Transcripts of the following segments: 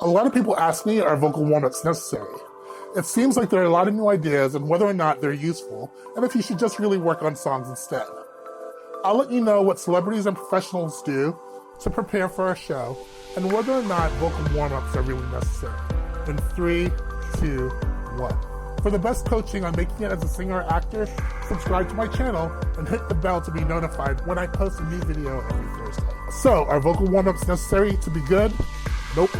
A lot of people ask me, are vocal warm-ups necessary? It seems like there are a lot of new ideas and whether or not they're useful, and if you should just really work on songs instead. I'll let you know what celebrities and professionals do to prepare for our show, and whether or not vocal warm-ups are really necessary. In 3, 2, 1. For the best coaching on making it as a singer or actor, subscribe to my channel and hit the bell to be notified when I post a new video every Thursday. So, are vocal warm-ups necessary to be good? Nope.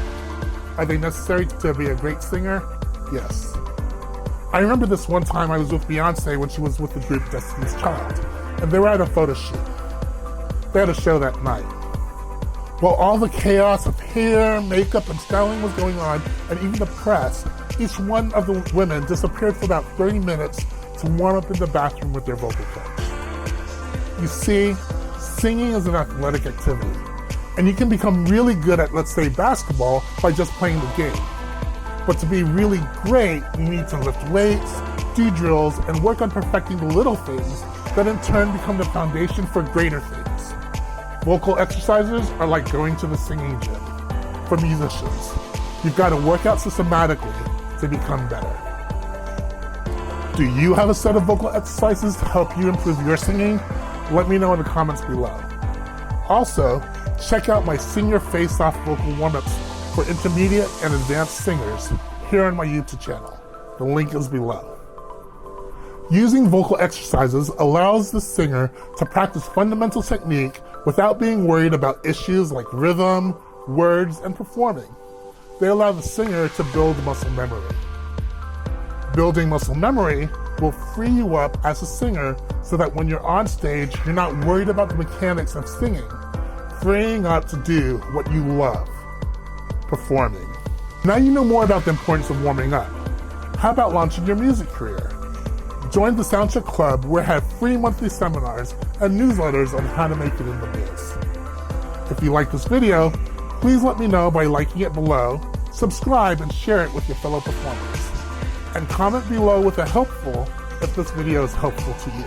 Are they necessary to be a great singer? Yes. I remember this one time I was with Beyonce when she was with the group Destiny's Child, and they were at a photo shoot. They had a show that night. While all the chaos of hair, makeup, and styling was going on, and even the press, each one of the women disappeared for about 30 minutes to warm up in the bathroom with their vocal coach. You see, singing is an athletic activity, and you can become really good at, let's say, basketball by just playing the game. But to be really great, you need to lift weights, do drills, and work on perfecting the little things that in turn become the foundation for greater things. Vocal exercises are like going to the singing gym. For musicians, you've got to work out systematically to become better. Do you have a set of vocal exercises to help you improve your singing? Let me know in the comments below. Also, check out my Sing Your Face Off vocal warm-ups for intermediate and advanced singers here on my YouTube channel. The link is below. Using vocal exercises allows the singer to practice fundamental technique without being worried about issues like rhythm, words, and performing. They allow the singer to build muscle memory. Building muscle memory will free you up as a singer so that when you're on stage, you're not worried about the mechanics of singing, freeing up to do what you love, performing. Now you know more about the importance of warming up. How about launching your music career? Join the Soundcheck Club, where I have free monthly seminars and newsletters on how to make it in the biz. If you like this video, please let me know by liking it below, subscribe and share it with your fellow performers. And comment below with a helpful if this video is helpful to you.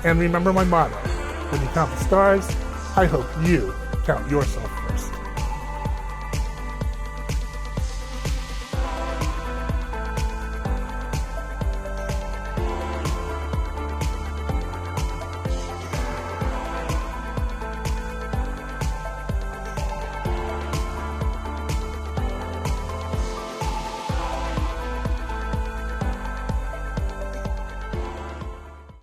And remember my motto, when you count the stars, I hope you count yourself first.